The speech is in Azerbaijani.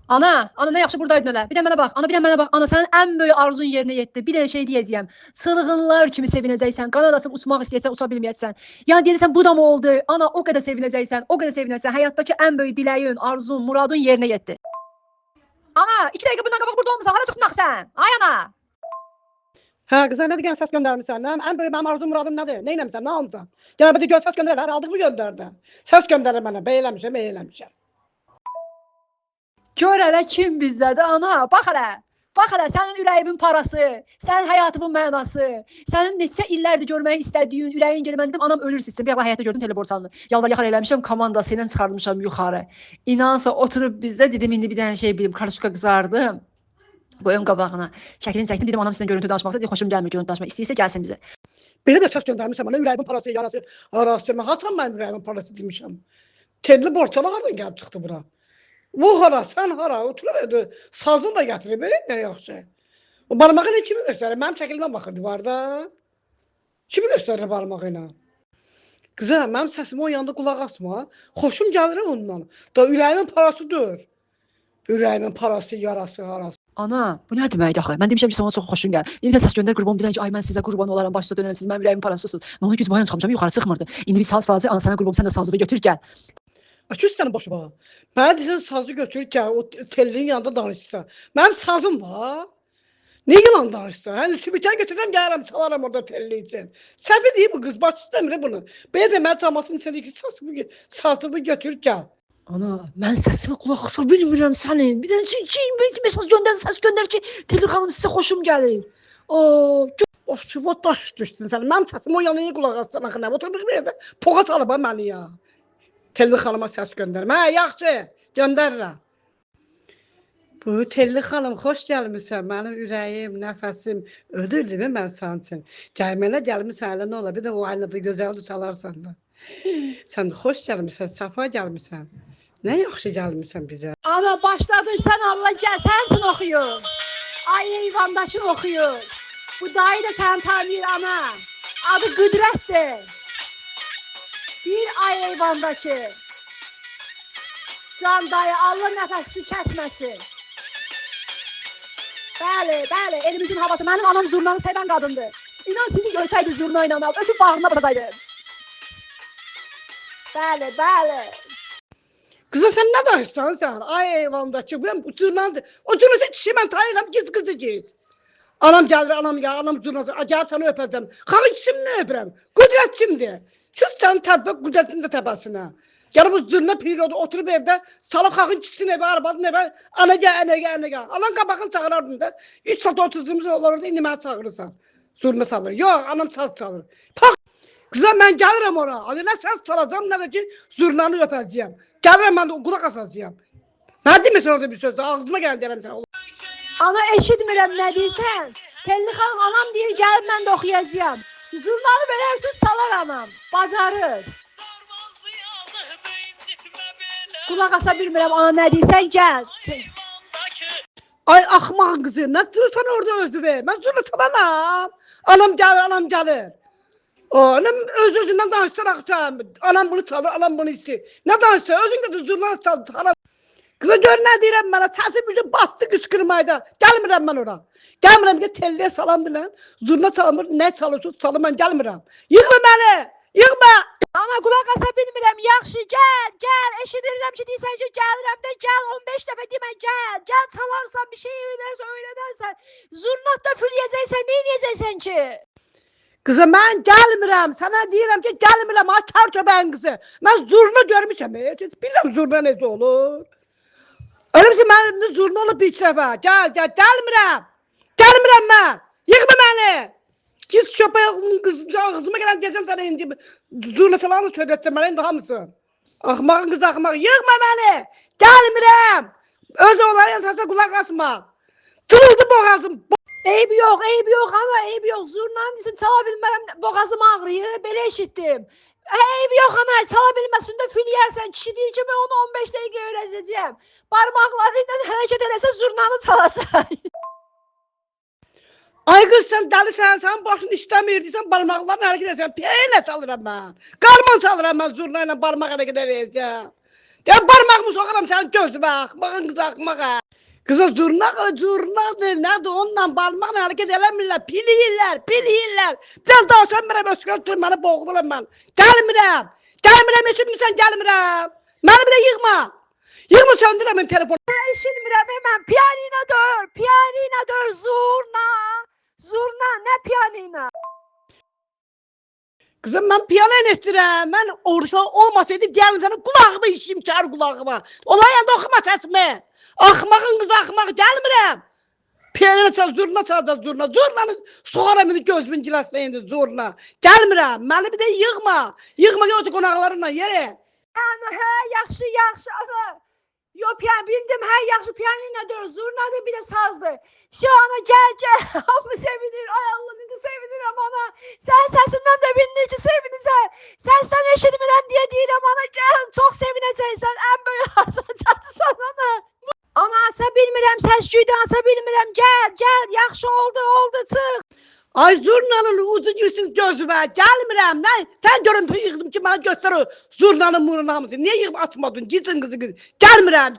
Ana nə yaxşı buradaydın elə. Bir də mənə bax, ana bir də mənə bax. Ana sənin ən böyük arzun yerinə yetdi. Bir dənə şey deyəcəyəm. Çılğınlar kimi sevinəcəksən. Qanad açıb uçmaq istəyirsən, uça bilməyəcəksən. Yəni deyirsən bu da mı oldu? Ana o qədər sevinəcəksən, o qədər sevinəcəksən. Həyatdakı ən böyük diləyin, arzun, muradın yerinə yetdi. Ana, 2 dəqiqə bundan qabaq burada olmusan. Hara çıxdın axı sən? Ay ana. Hə qıza nə deyən səs göndərmisən? Ən böyük mənim arzum muradım nədir? Nə etmisən? Nə almısan? Gəl bir də göz səs göndər. Aldıq mı göndərdi? Səs göndərir mənə. Beləmişəm, eləmişəm. Gör hələ kim bizdədir ana. Bax hələ sənin ürəyimin parası, sənin həyatının mənası, sənin neçə illərdir görməyi istədiyin, ürəyin gedir. Mən dedim anam ölür sizcə. Bir həyatda gördüm teleportalını. Yalvar yaxar eləmişəm, komandası ilə çıxarmışam yuxarı. İnansa oturub bizdə dedim indi bir dənə şey bilim, karışka qızardım. Qoyum qabağına. Şəklini çəkdim, dedim anam sizlə görüntü danışmaqda, dedim xoşum gəlmir görüntü danışmaq. İstəyirsə gəlsin bizə. Belə də səs göndərmisən mənə ürəyimin parası, yarası, arası. Haçan mənim ürəyimin parası demişəm. Telli borçalı hardan gəlib çıxdı bura? Bu hara, sən hara? Oturub sazını da gətirib, nə yaxşı. O barmağı ilə kimi göstərir? Mənim şəklimə baxırdı var da. Kimi göstərir barmağı ilə? Qıza, mənim səsimi o yanda qulaq asma. Xoşum gəlir ondan. Da ürəyimin parasıdır. Ürəyimin parası, yarası, harası. Ana, bu nə deməkdir axı? Mən demişəm ki, sana çox xoşun gəlir. İndi səs göndər qurban deyirəm ki, ay mən sizə qurban olaram, başda dönərəm, siz mənim ürəyimin parasısınız. Nə oldu ki, bayan çıxmışam, yuxarı çıxmırdı. İndi bir sazı, ana sənə qurban, sən də sazını götür gəl. Açır sənin başıma. Mənə deyirsən sazı götür gəl, o tellinin yanında danışırsan. Mənim sazım var. Ne yalan danışsan? Hani sübüten götürürüm gəlirəm, çalaram orada telli için. Səfi deyib bu qız, başı istəmir bunu. Belə də mən tamasının içindəki sazımı götür gəl. Ana, mən səsimi qulaq asa bilmirəm sənin. Bir dənə mesaj göndər, səs göndər ki, Telli xanım sizə xoşum gəlir. Boşçuva daş düşdün sən. Mənim səsimi o yanına qulaq assan axı nə? Oturmuş bir yerdə poğa salıb məni ya. Telli xanıma səs göndərmə. Hə, yaxşı, göndərirəm. Bu Telli xanım, xoş gəlmisən. Mənim ürəyim, nəfəsim ödürdü mən sənin üçün. Gəlmənə gəlmisən, elə nə ola? Bir də o aynada gözəldir çalarsan da. Sən də xoş gəlmisən, səfa gəlmisən. Nə yaxşı gəlmisən bizə. Ana, başladın sən Allah gəl, sənin üçün oxuyur. Ay eyvandakı oxuyur. Bu dayı da səni tanıyır ana. Adı Qüdrətdir. Bir ay eyvandakı. Can dayı, Allah nəfəsi kəsməsin. Bəli, elimizin havası. Mənim anam zurnanı sevən qadındır. İnan sizi görsəydi zurna ilə al, öpüb bağrına basaydı. Bəli. Kıza sen ne danışsan sen? Ay eyvandakı, bu zurnanı, o zurnası kişi ben tanıyıram, giz kızı giz. Anam gelir, anam zurnası, gel sana öpəcəm. Xağı kimini öpürəm? Qüdrət kimdir? Şu sənin təbbək qüdrətin də təbəsina. Yəni bu zurna periyodu oturub evdə, salıb xağın kişisini evə, arabasını evə, ana gəl. Anan qabağını çağırardın da, 3 saat 30 olurdu, indi məni çağırırsan. Zurna salır. Yox, anam saz çalır. Kıza mən gəlirəm ora. Adı nə səs çalacam, nə də ki, zurnanı öpəcəyəm. Gəlirəm mən də qulaq asacağam. Mən deməsən orada bir söz, ağzıma gələcəm sən. Ana, eşitmirəm nə deyirsən. Telli xanım, anam deyir, gəlib mən də oxuyacağam. Zurnanı verərsiz, çalar anam. Bacarır. Qulaq asa bilmirəm, ana nə deyirsən, gəl. Ay axmaq qızı, nə durursan orada özü ver. Mən zurna çalanam. Anam gəlir. Anam öz-özündən danışsan axsan. Anam bunu çalır, anam bunu istəyir. Nə danışsan, özün götür zurnanı çalır. Kıza gör nə deyirəm mənə, səsi bir şey batdı qışqırmayda. Gəlmirəm mən ora. Gəlmirəm ki, telliyə salam dilən. Zurna çalmır, nə çalışır, çalır mən gəlmirəm. Yığma məni, yığma. Ana, qulaq asa bilmirəm, yaxşı, gəl. Eşidirəm ki, deyirsən ki, gəlirəm də, gəl, 15 dəfə demə, gəl. Gəl, çalarsan, bir şey öyrədərsən. Zurnat da füliyəcəksən, nə edəcəksən ki? Kıza mən gəlmirəm, sənə deyirəm ki, gəlmirəm, açar köbəyin qızı. Mən zurna görmüşəm, bilirəm zurna necə olur. Öyle bir şey, mən zurna olub bir dəfə, gəlmirəm. Gəlmirəm mən, yığma məni. Giz köpəyin qızı, ağzıma gələn deyəcəm sənə indi. Zurna salanı söylətəcəm mənə indi hamısın. Axmağın qızı axmaq, yığma məni. Gəlmirəm. Öz oğlanın səsə qulaq asma. Tırıldı boğazım. Eybi yox ana, eybi yox. Zurnanın üçün çala bilmərəm, boğazım ağrıyır, belə eşitdim. Eybi yox ana, çala bilməsin də füliyərsən. Kişi deyir ki, mən onu 15 dəqiqə öyrədəcəm. Barmaqları ilə hərəkət eləsə zurnanı çalacaq. Ay qız, sən dəlisən, sənin başın işləmirdiysən, barmaqlarını hərəkət edəcəm. Peynə çalıram mən. Qarman çalıram mən, zurna ilə barmaq hərəkət edəcəm. De parmağımı sokaram senin gözüme. Axmağın kız axmağa. Kızı zurnadır. Nədir onunla parmağla hareket eləmirlər. Piliyirlər. Biraz daha sen mənə öskürək tür, məni boğdular mən. Gəlmirəm, eşitmirsən gəlmirəm. Məni bir də yığma. Yığma söndürəm mən telefonu. Eşitmirəm hemen. Piyaninadır, zurna. Zurna, ne piyanina? Kızım ben piyano istedirəm. Mən orada olmasaydı deyərim sənin kulağımı işim çağır kulağıma. Olay yanda oxuma səsimi. Axmağın qızı axmaq gəlmirəm. Piyano çal, zurna çalacaq zurna. Zurnanı soğaram indi gözümün gilasına indi zurna. Gəlmirəm. Məni bir də yığma. Yığma yoxsa qonaqlarınla yere. Hə, yaxşı ana. Yo bildim, hə yaxşı piyaninadır, zurnadır, bir de sazdır. Şu ana gel. Hamı sevinir. Ay Allah necə sevinirəm ana. Sen sesinden de bir necə sevinirsən. Səsdən eşitmirəm diye deyirəm ana. Gel, çok sevinəcəksən. En böyük harcanacaqsan ana. Ana asa bilmirəm, səs-küydən asa bilmirəm. Gel, yaxşı oldu, çıx. Ay zurnanın ucu girsin gözüme. Gelmirəm. Ne? Sen görüntü yığdım ki bana göster o zurnanın murnun hamısı. Niye yığıp atmadın? Gitsin kızı. Gelmirəm.